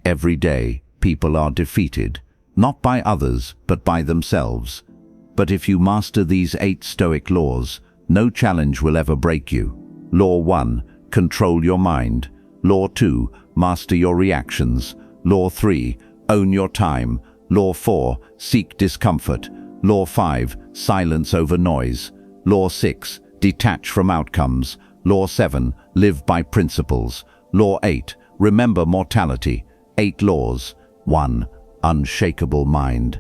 Every day, people are defeated, not by others, but by themselves. But if you master these 8 Stoic laws, no challenge will ever break you. Law 1, control your mind. Law 2, master your reactions. Law 3, own your time. Law 4, seek discomfort. Law 5, silence over noise. Law 6, detach from outcomes. Law 7, live by principles. Law 8, remember mortality. 8 laws. 1. Unshakable mind.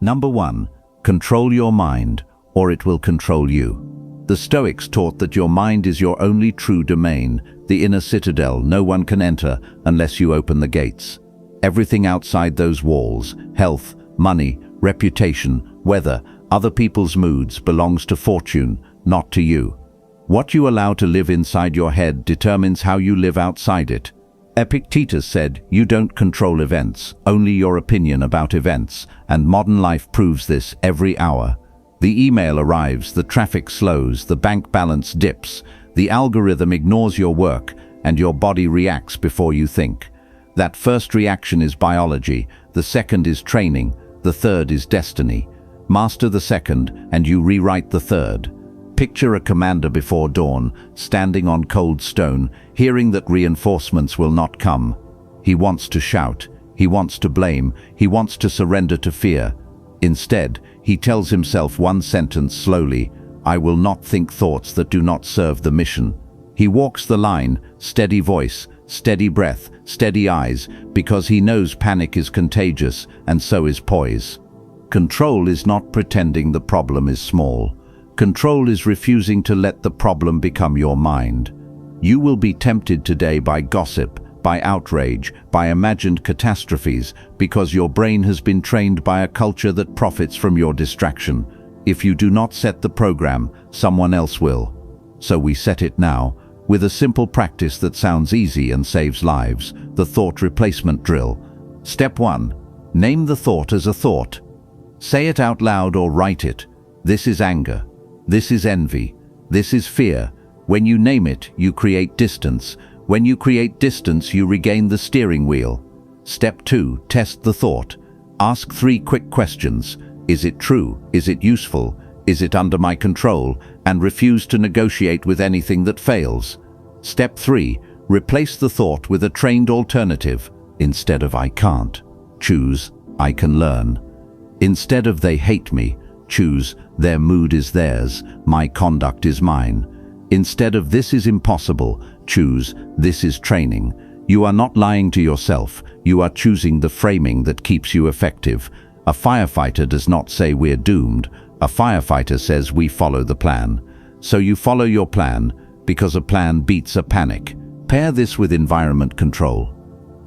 Number 1. Control your mind, or it will control you. The Stoics taught that your mind is your only true domain, the inner citadel no one can enter unless you open the gates. Everything outside those walls, health, money, reputation, weather, other people's moods, belongs to fortune, not to you. What you allow to live inside your head determines how you live outside it. Epictetus said, "You don't control events, only your opinion about events," and modern life proves this every hour. The email arrives, the traffic slows, the bank balance dips, the algorithm ignores your work, and your body reacts before you think. That first reaction is biology, the second is training, the third is destiny. Master the second, and you rewrite the third. Picture a commander before dawn, standing on cold stone, hearing that reinforcements will not come. He wants to shout, he wants to blame, he wants to surrender to fear. Instead, he tells himself one sentence slowly, "I will not think thoughts that do not serve the mission." He walks the line, steady voice, steady breath, steady eyes, because he knows panic is contagious, and so is poise. Control is not pretending the problem is small. Control is refusing to let the problem become your mind. You will be tempted today by gossip, by outrage, by imagined catastrophes, because your brain has been trained by a culture that profits from your distraction. If you do not set the program, someone else will. So we set it now, with a simple practice that sounds easy and saves lives, the thought replacement drill. Step 1. Name the thought as a thought. Say it out loud or write it. This is anger. This is envy. This is fear. When you name it, you create distance. When you create distance, you regain the steering wheel. Step 2. Test the thought. Ask 3 quick questions. Is it true? Is it useful? Is it under my control? And refuse to negotiate with anything that fails. Step 3. Replace the thought with a trained alternative. Instead of "I can't," choose "I can learn." Instead of "they hate me," choose "their mood is theirs, my conduct is mine." Instead of "this is impossible," choose "this is training." You are not lying to yourself, you are choosing the framing that keeps you effective. A firefighter does not say "we're doomed," a firefighter says "we follow the plan." So you follow your plan, because a plan beats a panic. Pair this with environment control.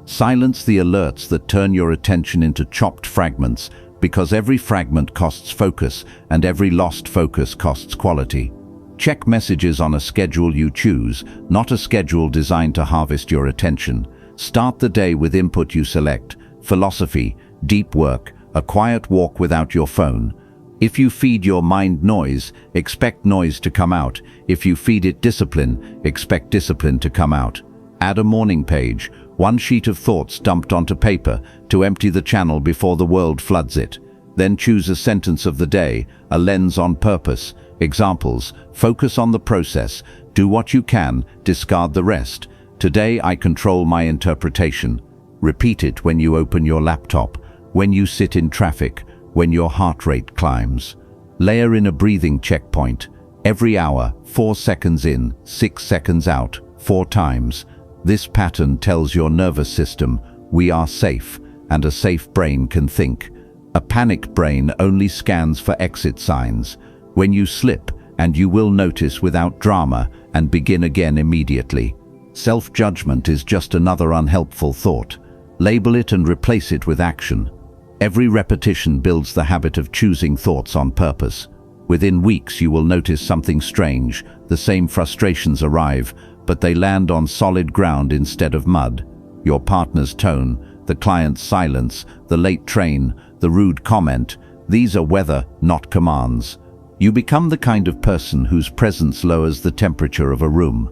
Silence the alerts that turn your attention into chopped fragments, because every fragment costs focus, and every lost focus costs quality. Check messages on a schedule you choose, not a schedule designed to harvest your attention. Start the day with input you select: philosophy, deep work, a quiet walk without your phone. If you feed your mind noise, expect noise to come out. If you feed it discipline, expect discipline to come out. Add a morning page, one sheet of thoughts dumped onto paper, to empty the channel before the world floods it. Then choose a sentence of the day, a lens on purpose. Examples: focus on the process, do what you can, discard the rest. Today I control my interpretation. Repeat it when you open your laptop, when you sit in traffic, when your heart rate climbs. Layer in a breathing checkpoint. Every hour, 4 seconds in, 6 seconds out, 4 times. This pattern tells your nervous system, we are safe, and a safe brain can think. A panicked brain only scans for exit signs. When you slip, and you will notice without drama, and begin again immediately. Self-judgment is just another unhelpful thought. Label it and replace it with action. Every repetition builds the habit of choosing thoughts on purpose. Within weeks you will notice something strange. The same frustrations arrive, but they land on solid ground instead of mud. Your partner's tone, the client's silence, the late train, the rude comment, these are weather, not commands. You become the kind of person whose presence lowers the temperature of a room.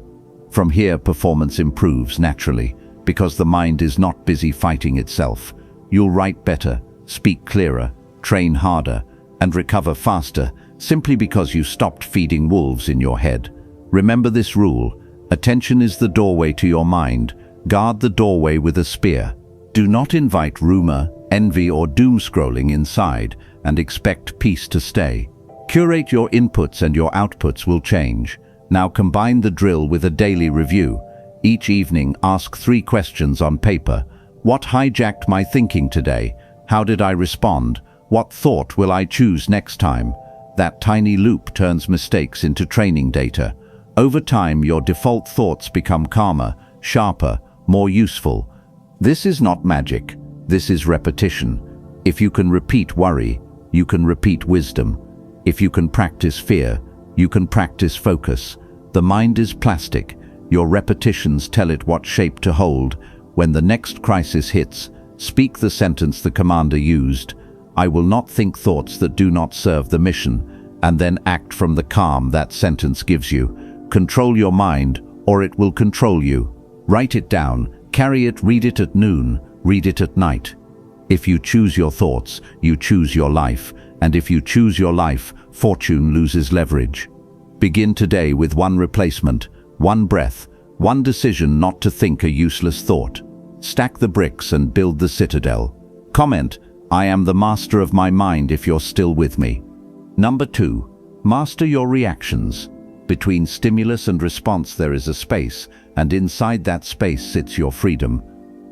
From here, performance improves naturally, because the mind is not busy fighting itself. You'll write better, speak clearer, train harder, and recover faster simply because you stopped feeding wolves in your head. Remember this rule: attention is the doorway to your mind. Guard the doorway with a spear. Do not invite rumor, envy, or doom scrolling inside and expect peace to stay. Curate your inputs and your outputs will change. Now combine the drill with a daily review. Each evening, ask 3 questions on paper. What hijacked my thinking today? How did I respond? What thought will I choose next time? That tiny loop turns mistakes into training data. Over time, your default thoughts become calmer, sharper, more useful. This is not magic. This is repetition. If you can repeat worry, you can repeat wisdom. If you can practice fear, you can practice focus. The mind is plastic. Your repetitions tell it what shape to hold. When the next crisis hits, speak the sentence the commander used: "I will not think thoughts that do not serve the mission," and then act from the calm that sentence gives you. Control your mind, or it will control you. Write it down, carry it, read it at noon, read it at night. If you choose your thoughts, you choose your life, and if you choose your life, fortune loses leverage. Begin today with one replacement, one breath, one decision not to think a useless thought. Stack the bricks and build the citadel. Comment: "I am the master of my mind," if you're still with me. Number 2, master your reactions. Between stimulus and response there is a space, and inside that space sits your freedom.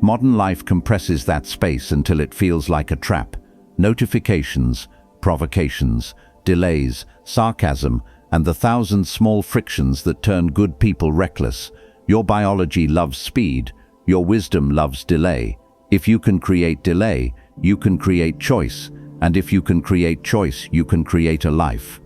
Modern life compresses that space until it feels like a trap. Notifications, provocations, delays, sarcasm, and the 1,000 small frictions that turn good people reckless. Your biology loves speed, your wisdom loves delay. If you can create delay, you can create choice, and if you can create choice, you can create a life.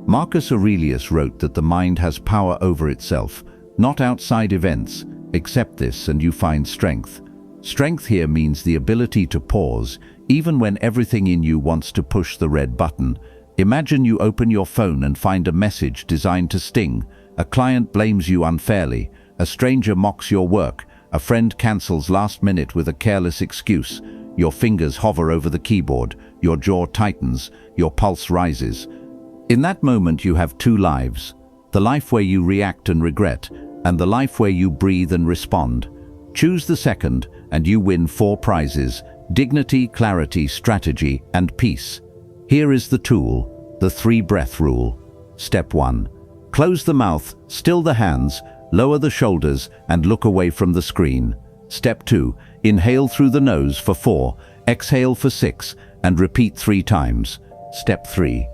Marcus Aurelius wrote that the mind has power over itself, not outside events. Accept this and you find strength. Strength here means the ability to pause, even when everything in you wants to push the red button. Imagine you open your phone and find a message designed to sting. A client blames you unfairly. A stranger mocks your work. A friend cancels last minute with a careless excuse. Your fingers hover over the keyboard. Your jaw tightens. Your pulse rises. In that moment you have 2 lives. The life where you react and regret, and the life where you breathe and respond. Choose the second, and you win 4 prizes: dignity, clarity, strategy, and peace. Here is the tool, the 3-breath rule. Step 1. Close the mouth, still the hands, lower the shoulders, and look away from the screen. Step 2. Inhale through the nose for 4, exhale for 6, and repeat 3 times. Step 3.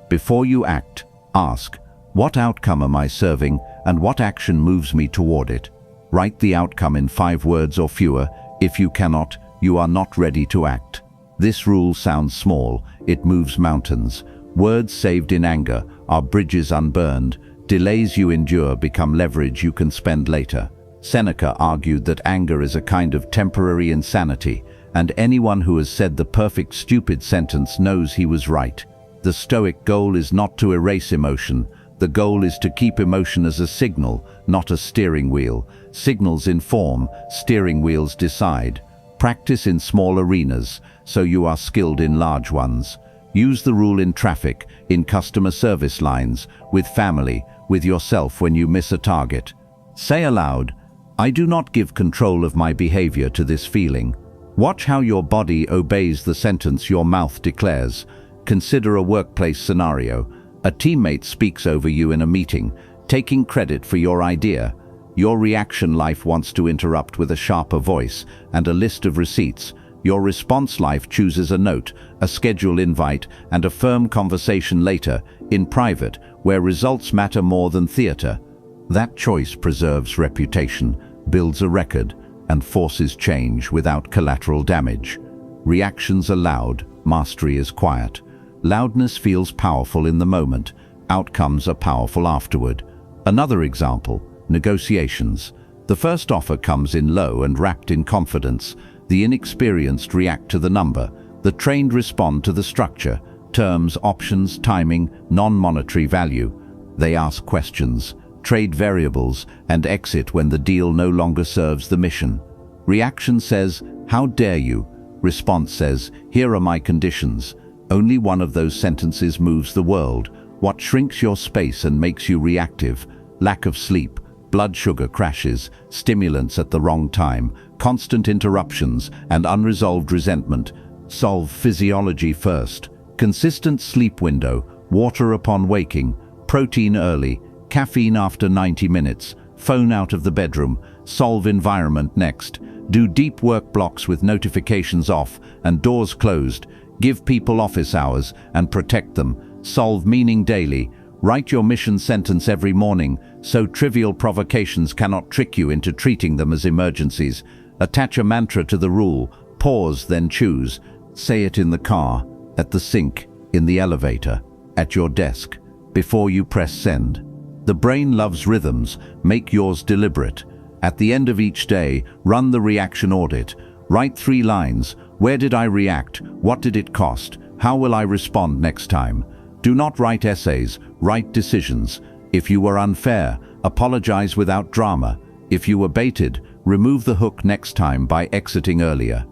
Before you act, ask, what outcome am I serving, and what action moves me toward it? Write the outcome in 5 words or fewer. If you cannot, you are not ready to act. This rule sounds small, it moves mountains. Words saved in anger are bridges unburned. Delays you endure become leverage you can spend later. Seneca argued that anger is a kind of temporary insanity, and anyone who has said the perfect stupid sentence knows he was right. The Stoic goal is not to erase emotion. The goal is to keep emotion as a signal, not a steering wheel. Signals inform, steering wheels decide. Practice in small arenas, so you are skilled in large ones. Use the rule in traffic, in customer service lines, with family, with yourself when you miss a target. Say aloud, I do not give control of my behavior to this feeling. Watch how your body obeys the sentence your mouth declares. Consider a workplace scenario. A teammate speaks over you in a meeting, taking credit for your idea. Your reaction life wants to interrupt with a sharper voice and a list of receipts. Your response life chooses a note, a scheduled invite, and a firm conversation later, in private, where results matter more than theater. That choice preserves reputation, builds a record, and forces change without collateral damage. Reactions are loud, mastery is quiet. Loudness feels powerful in the moment, outcomes are powerful afterward. Another example, negotiations. The first offer comes in low and wrapped in confidence. The inexperienced react to the number, the trained respond to the structure, terms, options, timing, non-monetary value. They ask questions, trade variables, and exit when the deal no longer serves the mission. Reaction says, "How dare you?" Response says, "Here are my conditions." Only one of those sentences moves the world. What shrinks your space and makes you reactive? Lack of sleep, blood sugar crashes, stimulants at the wrong time, constant interruptions, and unresolved resentment. Solve physiology first. Consistent sleep window, water upon waking, protein early, caffeine after 90 minutes, phone out of the bedroom. Solve environment next. Do deep work blocks with notifications off and doors closed. Give people office hours and protect them. Solve meaning daily. Write your mission sentence every morning so trivial provocations cannot trick you into treating them as emergencies. Attach a mantra to the rule. Pause, then choose. Say it in the car, at the sink, in the elevator, at your desk, before you press send. The brain loves rhythms. Make yours deliberate. At the end of each day, run the reaction audit. Write 3 lines. Where did I react? What did it cost? How will I respond next time? Do not write essays, write decisions. If you were unfair, apologize without drama. If you were baited, remove the hook next time by exiting earlier.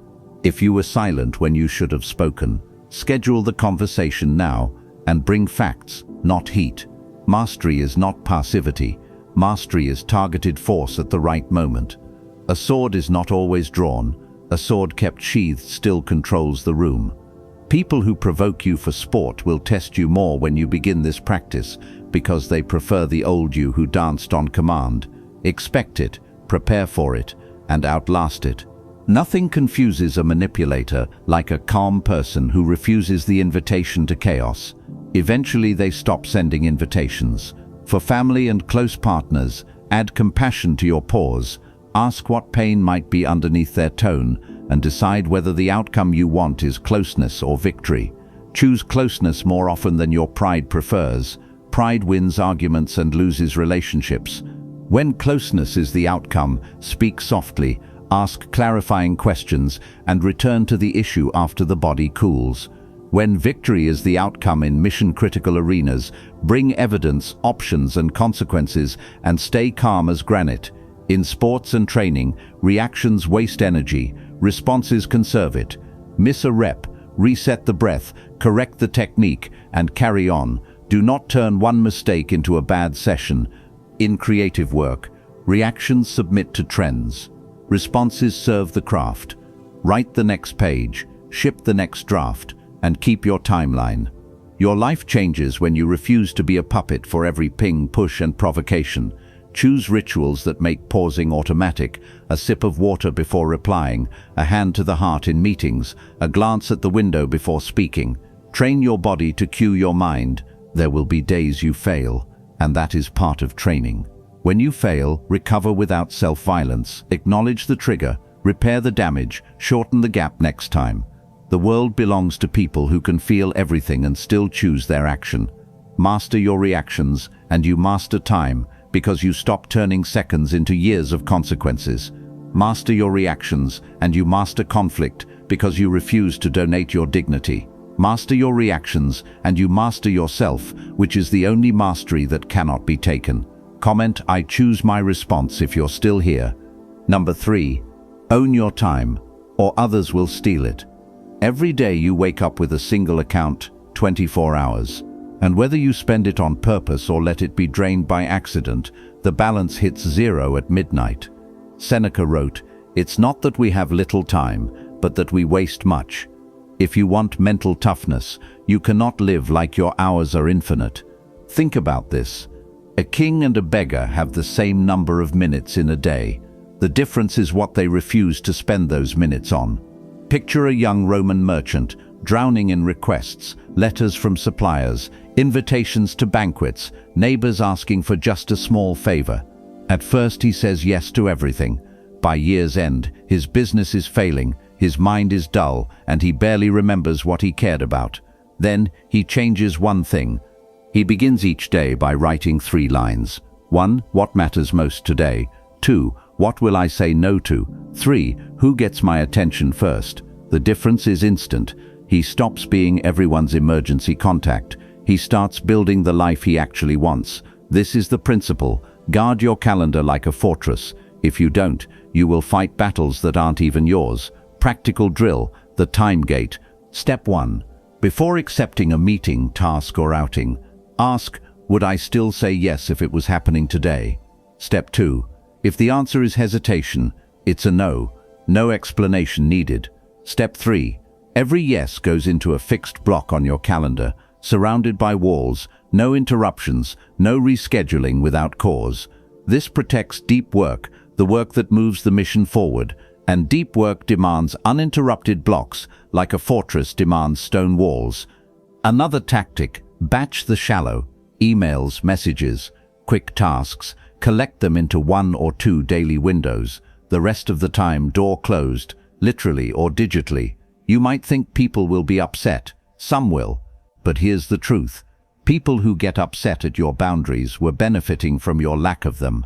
If you were silent when you should have spoken, schedule the conversation now and bring facts, not heat. Mastery is not passivity. Mastery is targeted force at the right moment. A sword is not always drawn. A sword kept sheathed still controls the room. People who provoke you for sport will test you more when you begin this practice because they prefer the old you who danced on command. Expect it, prepare for it, and outlast it. Nothing confuses a manipulator like a calm person who refuses the invitation to chaos. Eventually they stop sending invitations. For family and close partners, add compassion to your pause. Ask what pain might be underneath their tone and decide whether the outcome you want is closeness or victory. Choose closeness more often than your pride prefers. Pride wins arguments and loses relationships. When closeness is the outcome, speak softly, ask clarifying questions, and return to the issue after the body cools. When victory is the outcome in mission-critical arenas, bring evidence, options, and consequences, and stay calm as granite. In sports and training, reactions waste energy, responses conserve it. Miss a rep, reset the breath, correct the technique, and carry on. Do not turn one mistake into a bad session. In creative work, reactions submit to trends. Responses serve the craft. Write the next page, ship the next draft, and keep your timeline. Your life changes when you refuse to be a puppet for every ping, push, and provocation. Choose rituals that make pausing automatic, a sip of water before replying, a hand to the heart in meetings, a glance at the window before speaking. Train your body to cue your mind. There will be days you fail, and that is part of training. When you fail, recover without self-violence. Acknowledge the trigger, repair the damage, shorten the gap next time. The world belongs to people who can feel everything and still choose their action. Master your reactions, and you master time, because you stop turning seconds into years of consequences. Master your reactions, and you master conflict, because you refuse to donate your dignity. Master your reactions, and you master yourself, which is the only mastery that cannot be taken. Comment, "I choose my response" if you're still here. Number 3, own your time, or others will steal it. Every day you wake up with a single account, 24 hours. And whether you spend it on purpose or let it be drained by accident, the balance hits 0 at midnight. Seneca wrote, "It's not that we have little time, but that we waste much." If you want mental toughness, you cannot live like your hours are infinite. Think about this. A king and a beggar have the same number of minutes in a day. The difference is what they refuse to spend those minutes on. Picture a young Roman merchant, drowning in requests, letters from suppliers, invitations to banquets, neighbors asking for just a small favor. At first he says yes to everything. By year's end, his business is failing, his mind is dull, and he barely remembers what he cared about. Then he changes one thing. He begins each day by writing 3 lines. 1. What matters most today? 2. What will I say no to? 3. Who gets my attention first? The difference is instant. He stops being everyone's emergency contact. He starts building the life he actually wants. This is the principle. Guard your calendar like a fortress. If you don't, you will fight battles that aren't even yours. Practical drill, the time gate. Step 1. Before accepting a meeting, task or outing, ask, would I still say yes if it was happening today? Step 2. If the answer is hesitation, it's a no. No explanation needed. Step 3. Every yes goes into a fixed block on your calendar, surrounded by walls, no interruptions, no rescheduling without cause. This protects deep work, the work that moves the mission forward, and deep work demands uninterrupted blocks, like a fortress demands stone walls. Another tactic, batch the shallow, emails, messages, quick tasks, collect them into 1 or 2 daily windows. The rest of the time, door closed, literally or digitally. You might think people will be upset. Some will. But here's the truth. People who get upset at your boundaries were benefiting from your lack of them.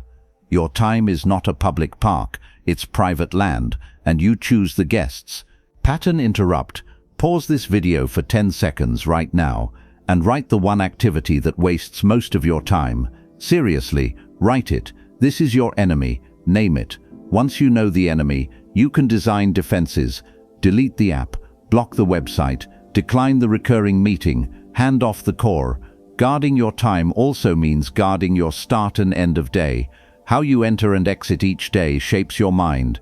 Your time is not a public park, it's private land, and you choose the guests. Pattern interrupt. Pause this video for 10 seconds right now, and write the one activity that wastes most of your time. Seriously, write it. This is your enemy. Name it. Once you know the enemy, you can design defenses. Delete the app, block the website, decline the recurring meeting, hand off the core. Guarding your time also means guarding your start and end of day. How you enter and exit each day shapes your mind.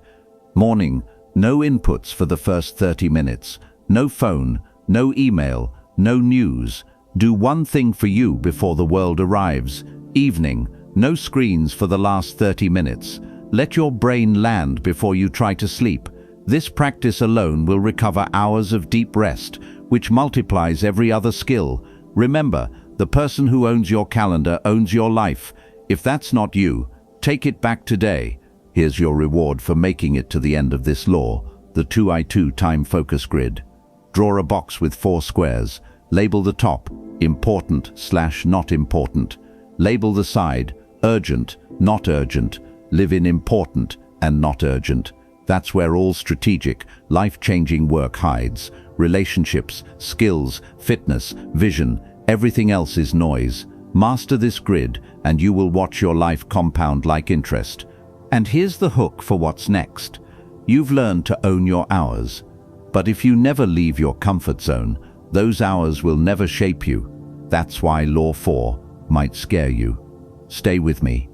Morning, no inputs for the first 30 minutes. No phone, no email, no news. Do one thing for you before the world arrives. Evening, no screens for the last 30 minutes. Let your brain land before you try to sleep. This practice alone will recover hours of deep rest, which multiplies every other skill. Remember, the person who owns your calendar owns your life. If that's not you, take it back today. Here's your reward for making it to the end of this law, the 2x2 time focus grid. Draw a box with 4 squares. Label the top, important/not important. Label the side, urgent, not urgent. Live in important and not urgent. That's where all strategic, life-changing work hides. Relationships, skills, fitness, vision, everything else is noise. Master this grid and you will watch your life compound like interest. And here's the hook for what's next. You've learned to own your hours. But if you never leave your comfort zone, those hours will never shape you. That's why Law 4 might scare you. Stay with me.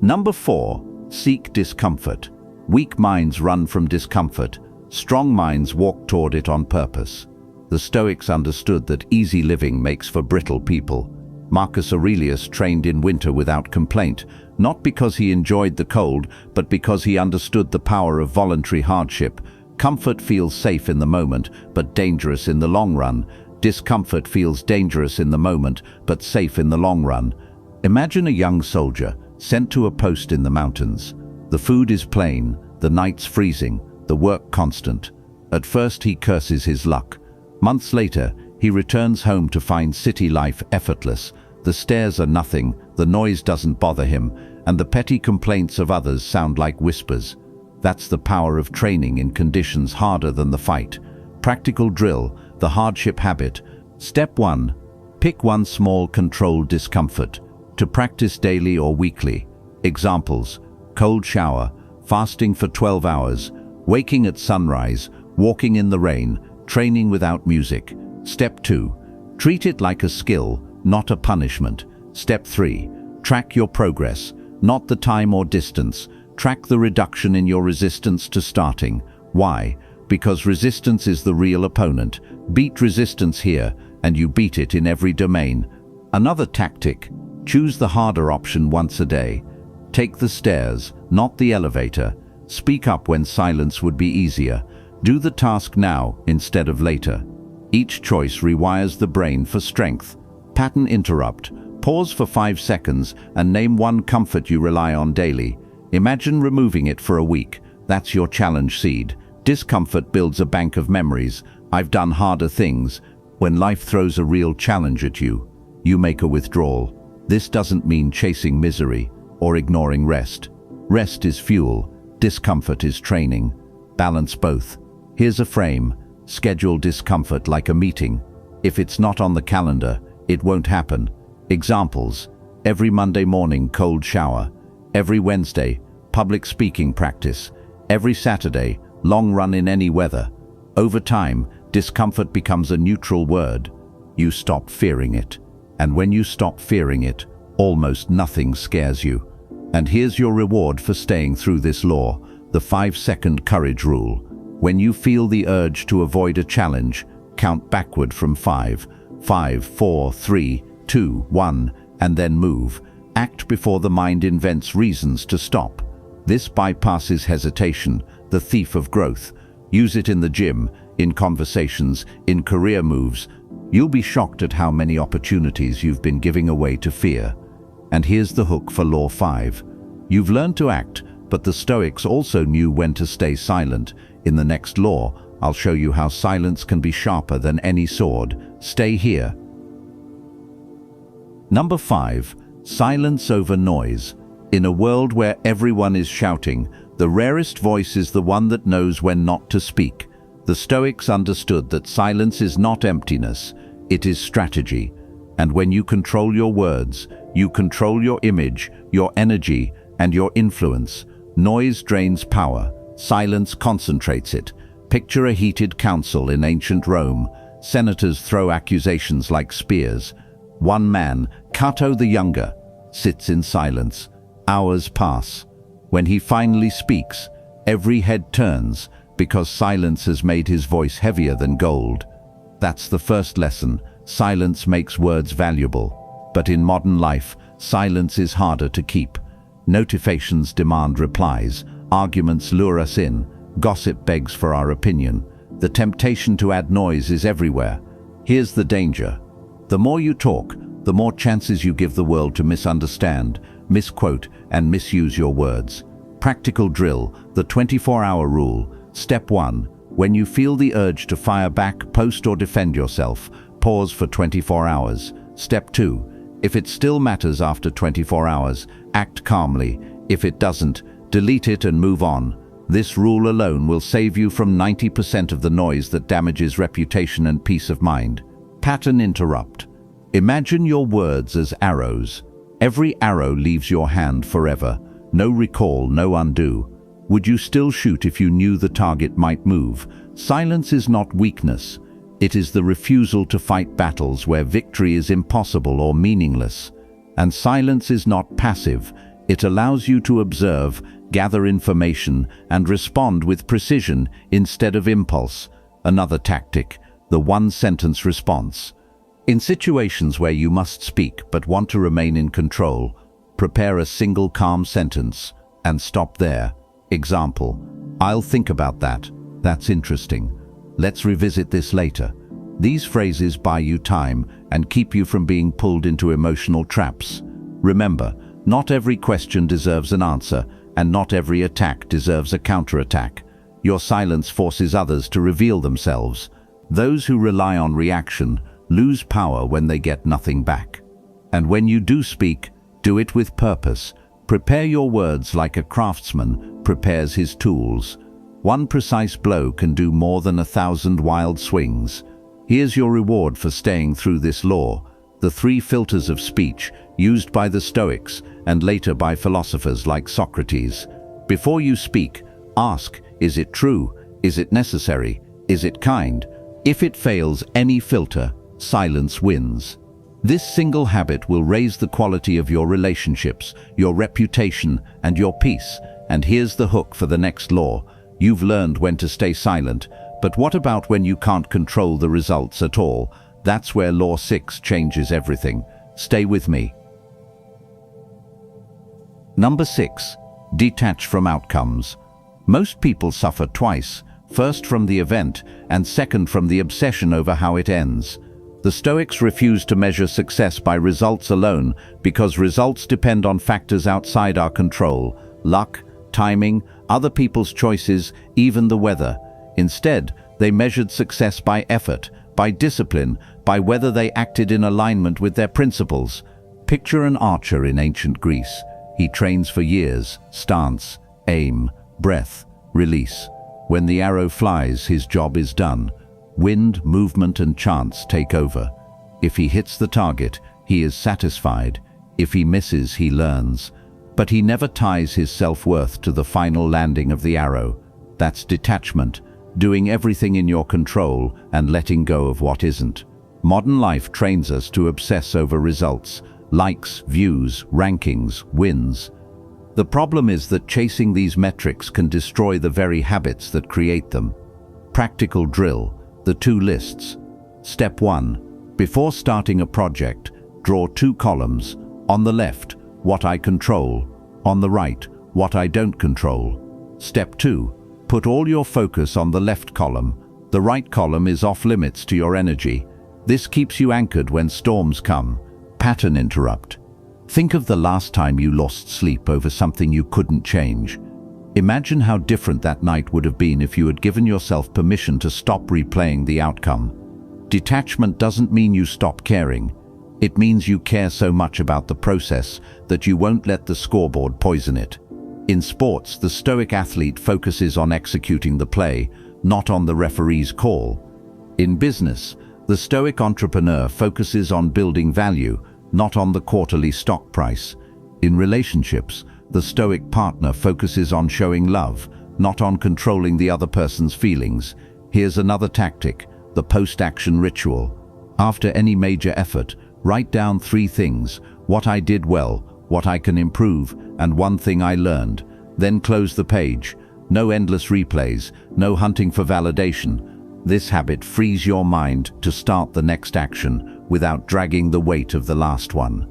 Number 4, seek discomfort. Weak minds run from discomfort. Strong minds walk toward it on purpose. The Stoics understood that easy living makes for brittle people. Marcus Aurelius trained in winter without complaint, not because he enjoyed the cold, but because he understood the power of voluntary hardship. Comfort feels safe in the moment, but dangerous in the long run. Discomfort feels dangerous in the moment, but safe in the long run. Imagine a young soldier sent to a post in the mountains. The food is plain, the nights freezing, the work constant. At first he curses his luck. Months later, he returns home to find city life effortless. The stairs are nothing, the noise doesn't bother him, and the petty complaints of others sound like whispers. That's the power of training in conditions harder than the fight. Practical drill, the hardship habit. Step 1. Pick one small controlled discomfort. To practice daily or weekly. Examples: cold shower, fasting for 12 hours, waking at sunrise, walking in the rain, training without music. Step 2. Treat it like a skill, not a punishment. Step 3. Track your progress, not the time or distance. Track the reduction in your resistance to starting. Why? Because resistance is the real opponent. Beat resistance here, and you beat it in every domain. Another tactic: choose the harder option once a day. Take the stairs, not the elevator. Speak up when silence would be easier. Do the task now instead of later. Each choice rewires the brain for strength. Pattern interrupt. Pause for 5 seconds and name one comfort you rely on daily. Imagine removing it for a week. That's your challenge seed. Discomfort builds a bank of memories. I've done harder things. When life throws a real challenge at you, you make a withdrawal. This doesn't mean chasing misery or ignoring rest. Rest is fuel. Discomfort is training. Balance both. Here's a frame. Schedule discomfort like a meeting. If it's not on the calendar, it won't happen. Examples: every Monday morning cold shower, Every Wednesday, public speaking practice. Every Saturday, long run in any weather. Over time, discomfort becomes a neutral word. You stop fearing it. And when you stop fearing it, almost nothing scares you. And here's your reward for staying through this law, the 5-second courage rule. When you feel the urge to avoid a challenge, count backward from 5. 5, 4, 3, 2, 1, and then move. Act before the mind invents reasons to stop. This bypasses hesitation, the thief of growth. Use it in the gym, in conversations, in career moves. You'll be shocked at how many opportunities you've been giving away to fear. And here's the hook for Law 5. You've learned to act, but the Stoics also knew when to stay silent. In the next law, I'll show you how silence can be sharper than any sword. Stay here. Number 5. Silence over noise. In a world where everyone is shouting, the rarest voice is the one that knows when not to speak. The Stoics understood that silence is not emptiness, it is strategy. And when you control your words, you control your image, your energy, and your influence. Noise drains power, silence concentrates it. Picture a heated council in ancient Rome. Senators throw accusations like spears. One man, Cato the Younger, sits in silence. Hours pass. When he finally speaks, every head turns because silence has made his voice heavier than gold. That's the first lesson. Silence makes words valuable. But in modern life, silence is harder to keep. Notifications demand replies. Arguments lure us in. Gossip begs for our opinion. The temptation to add noise is everywhere. Here's the danger. The more you talk, the more chances you give the world to misunderstand, misquote, and misuse your words. Practical drill, the 24-hour rule. Step 1. When you feel the urge to fire back, post, or defend yourself, pause for 24 hours. Step 2. If it still matters after 24 hours, act calmly. If it doesn't, delete it and move on. This rule alone will save you from 90% of the noise that damages reputation and peace of mind. Pattern interrupt. Imagine your words as arrows. Every arrow leaves your hand forever. No recall, no undo. Would you still shoot if you knew the target might move? Silence is not weakness. It is the refusal to fight battles where victory is impossible or meaningless. And silence is not passive. It allows you to observe, gather information, and respond with precision instead of impulse. Another tactic, the one-sentence response. In situations where you must speak but want to remain in control, prepare a single calm sentence and stop there. Example, I'll think about that. That's interesting. Let's revisit this later. These phrases buy you time and keep you from being pulled into emotional traps. Remember, not every question deserves an answer, and not every attack deserves a counterattack. Your silence forces others to reveal themselves. Those who rely on reaction lose power when they get nothing back. And when you do speak, do it with purpose. Prepare your words like a craftsman prepares his tools. One precise blow can do more than 1,000 wild swings. Here's your reward for staying through this law. The 3 filters of speech used by the Stoics and later by philosophers like Socrates. Before you speak, ask, is it true? Is it necessary? Is it kind? If it fails any filter, silence wins. This single habit will raise the quality of your relationships, your reputation, and your peace. And here's the hook for the next law. You've learned when to stay silent, but what about when you can't control the results at all? That's where Law 6 changes everything. Stay with me. Number 6. Detach from outcomes. Most people suffer twice, first from the event and second from the obsession over how it ends. The Stoics refuse to measure success by results alone because results depend on factors outside our control: luck, timing, other people's choices, even the weather. Instead, they measured success by effort, by discipline, by whether they acted in alignment with their principles. Picture an archer in ancient Greece. He trains for years: stance, aim, breath, release. When the arrow flies, his job is done. Wind, movement, and chance take over. If he hits the target, he is satisfied. If he misses, he learns. But he never ties his self-worth to the final landing of the arrow. That's detachment, doing everything in your control and letting go of what isn't. Modern life trains us to obsess over results, likes, views, rankings, wins. The problem is that chasing these metrics can destroy the very habits that create them. Practical drill, the 2 lists. Step 1. Before starting a project, draw 2 columns. On the left, what I control. On the right, what I don't control. Step 2. Put all your focus on the left column. The right column is off limits to your energy. This keeps you anchored when storms come. Pattern interrupt. Think of the last time you lost sleep over something you couldn't change. Imagine how different that night would have been if you had given yourself permission to stop replaying the outcome. Detachment doesn't mean you stop caring. It means you care so much about the process that you won't let the scoreboard poison it. In sports, the Stoic athlete focuses on executing the play, not on the referee's call. In business, the Stoic entrepreneur focuses on building value, not on the quarterly stock price. In relationships, the Stoic partner focuses on showing love, not on controlling the other person's feelings. Here's another tactic, the post-action ritual. After any major effort, write down 3 things: what I did well, what I can improve, and 1 thing I learned. Then close the page. No endless replays, no hunting for validation. This habit frees your mind to start the next action without dragging the weight of the last one.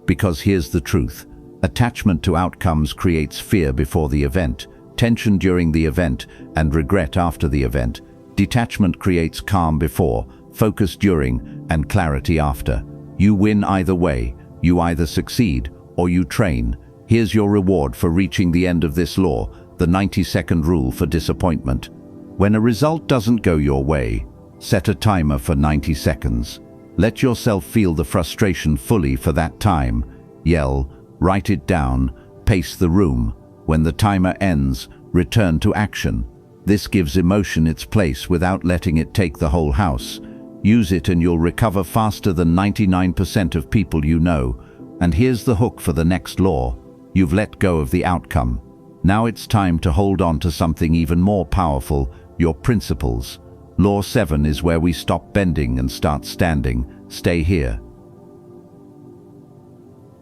Because here's the truth. Attachment to outcomes creates fear before the event, tension during the event, and regret after the event. Detachment creates calm before, focus during, and clarity after. You win either way. You either succeed or you train. Here's your reward for reaching the end of this law, the 90-second rule for disappointment. When a result doesn't go your way, set a timer for 90 seconds. Let yourself feel the frustration fully for that time. Yell, write it down, pace the room. When the timer ends, return to action. This gives emotion its place without letting it take the whole house. Use it and you'll recover faster than 99% of people you know. And here's the hook for the next law. You've let go of the outcome. Now it's time to hold on to something even more powerful, your principles. Law 7 is where we stop bending and start standing. Stay here.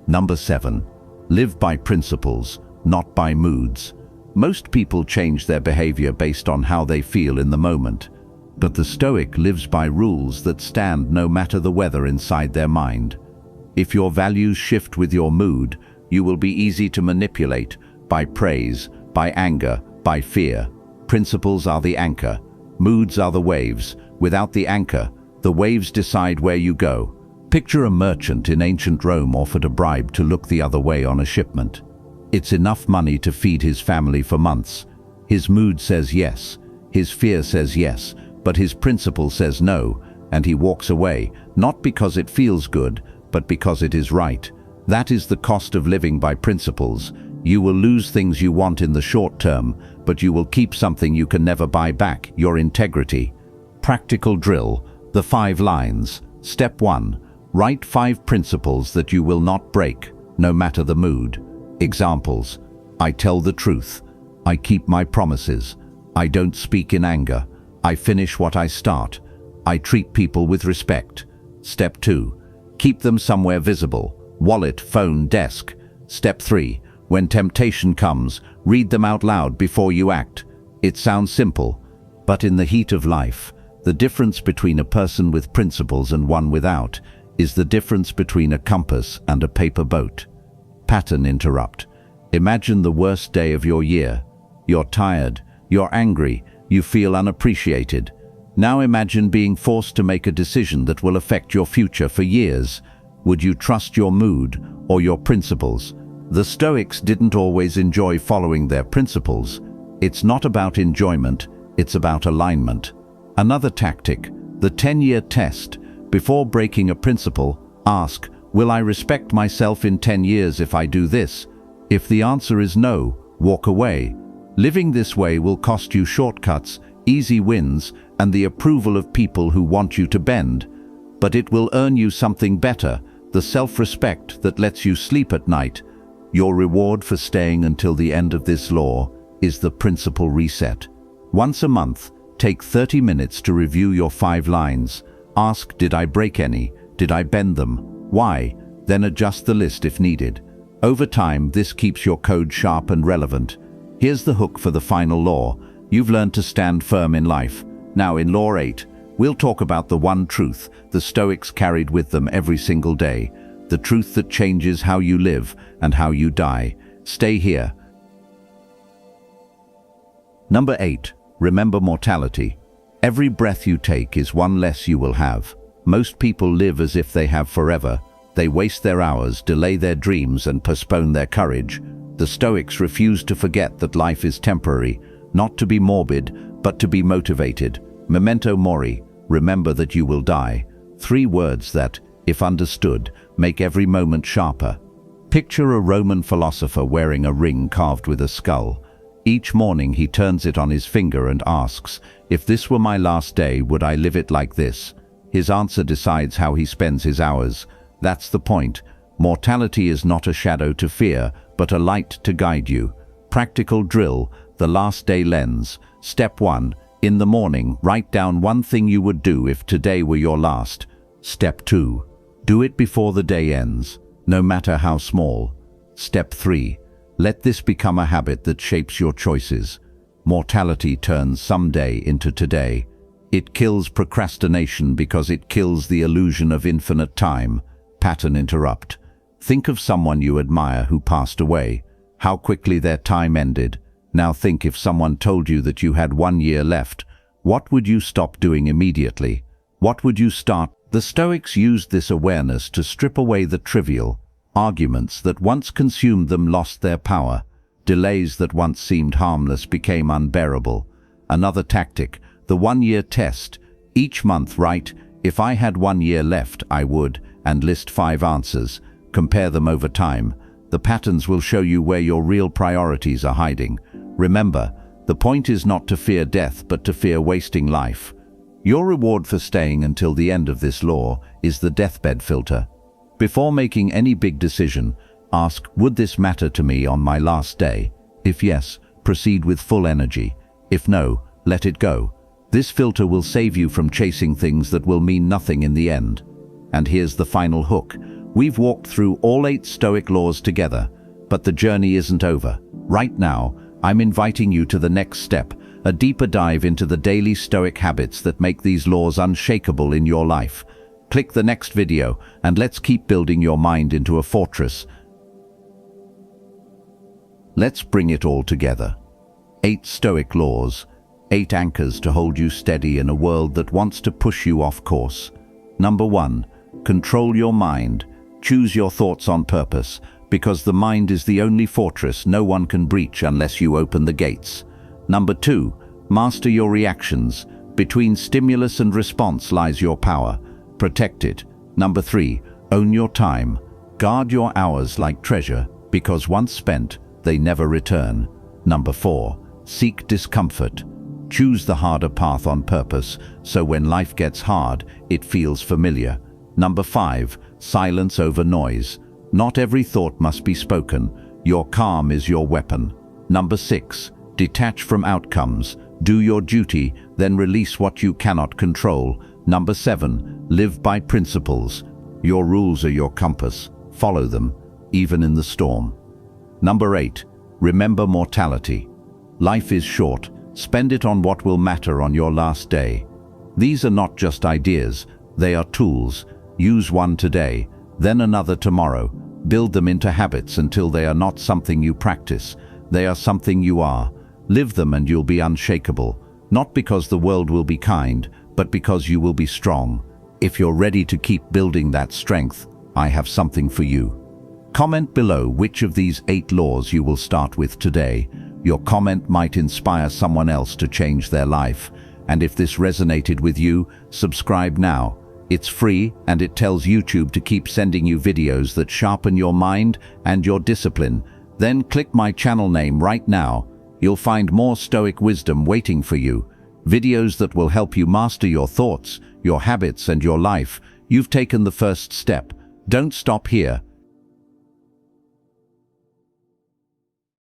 Number 7. Live by principles, not by moods. Most people change their behavior based on how they feel in the moment. But the Stoic lives by rules that stand no matter the weather inside their mind. If your values shift with your mood, you will be easy to manipulate by praise, by anger, by fear. Principles are the anchor. Moods are the waves. Without the anchor, the waves decide where you go. Picture a merchant in ancient Rome offered a bribe to look the other way on a shipment. It's enough money to feed his family for months. His mood says yes. His fear says yes. But his principle says no, and he walks away, not because it feels good, but because it is right. That is the cost of living by principles. You will lose things you want in the short term, but you will keep something you can never buy back, your integrity. Practical drill, the 5 lines. Step 1. Write 5 principles that you will not break, no matter the mood. Examples: I tell the truth. I keep my promises. I don't speak in anger. I finish what I start. I treat people with respect. Step 2. Keep them somewhere visible. Wallet, phone, desk. Step 3. When temptation comes, read them out loud before you act. It sounds simple, but in the heat of life, the difference between a person with principles and one without is the difference between a compass and a paper boat. Pattern interrupt. Imagine the worst day of your year. You're tired, you're angry, you feel unappreciated. Now imagine being forced to make a decision that will affect your future for years. Would you trust your mood or your principles? The Stoics didn't always enjoy following their principles. It's not about enjoyment, it's about alignment. Another tactic, the 10-year test. Before breaking a principle, ask, will I respect myself in 10 years if I do this? If the answer is no, walk away. Living this way will cost you shortcuts, easy wins, and the approval of people who want you to bend. But it will earn you something better, the self-respect that lets you sleep at night. Your reward for staying until the end of this law is the principle reset. Once a month, take 30 minutes to review your 5 lines. Ask, did I break any? Did I bend them? Why? Then adjust the list if needed. Over time, this keeps your code sharp and relevant. Here's the hook for the final law. You've learned to stand firm in life. Now in Law 8, we'll talk about the one truth the Stoics carried with them every single day. The truth that changes how you live and how you die. Stay here. Number 8. Remember mortality. Every breath you take is one less you will have. Most people live as if they have forever. They waste their hours, delay their dreams, and postpone their courage. The Stoics refuse to forget that life is temporary, not to be morbid, but to be motivated. Memento mori, remember that you will die. 3 words that, if understood, make every moment sharper. Picture a Roman philosopher wearing a ring carved with a skull. Each morning he turns it on his finger and asks, if this were my last day, would I live it like this? His answer decides how he spends his hours. That's the point. Mortality is not a shadow to fear, but a light to guide you. Practical drill, the last day lens. Step 1. In the morning, write down one thing you would do if today were your last. Step 2. Do it before the day ends, no matter how small. Step 3. Let this become a habit that shapes your choices. Mortality turns someday into today. It kills procrastination because it kills the illusion of infinite time. Pattern interrupt. Think of someone you admire who passed away. How quickly their time ended. Now think if someone told you that you had 1 year left. What would you stop doing immediately? What would you start? The Stoics used this awareness to strip away the trivial. Arguments that once consumed them lost their power. Delays that once seemed harmless became unbearable. Another tactic, the 1 year test. Each month write, if I had 1 year left, I would, and list 5 answers. Compare them over time. The patterns will show you where your real priorities are hiding. Remember, the point is not to fear death, but to fear wasting life. Your reward for staying until the end of this law is the deathbed filter. Before making any big decision, ask, would this matter to me on my last day? If yes, proceed with full energy. If no, let it go. This filter will save you from chasing things that will mean nothing in the end. And here's the final hook. We've walked through all 8 Stoic laws together, but the journey isn't over. Right now, I'm inviting you to the next step, a deeper dive into the daily Stoic habits that make these laws unshakable in your life. Click the next video, and let's keep building your mind into a fortress. Let's bring it all together. 8 Stoic laws, 8 anchors to hold you steady in a world that wants to push you off course. Number 1, control your mind. Choose your thoughts on purpose, because the mind is the only fortress no one can breach unless you open the gates. Number 2, master your reactions. Between stimulus and response lies your power. Protect it. Number 3, own your time. Guard your hours like treasure, because once spent, they never return. Number 4, seek discomfort. Choose the harder path on purpose, so when life gets hard, it feels familiar. Number 5, silence over noise. Not every thought must be spoken. Your calm is your weapon. Number 6, detach from outcomes. Do your duty, then release what you cannot control. Number 7, live by principles. Your rules are your compass. Follow them, even in the storm. Number 8, remember mortality. Life is short. Spend it on what will matter on your last day. These are not just ideas, they are tools. Use one today, then another tomorrow. Build them into habits until they are not something you practice. They are something you are. Live them and you'll be unshakable. Not because the world will be kind, but because you will be strong. If you're ready to keep building that strength, I have something for you. Comment below which of these 8 laws you will start with today. Your comment might inspire someone else to change their life. And if this resonated with you, subscribe now. It's free and it tells YouTube to keep sending you videos that sharpen your mind and your discipline. Then click my channel name right now. You'll find more Stoic wisdom waiting for you. Videos that will help you master your thoughts, your habits, and your life. You've taken the first step. Don't stop here.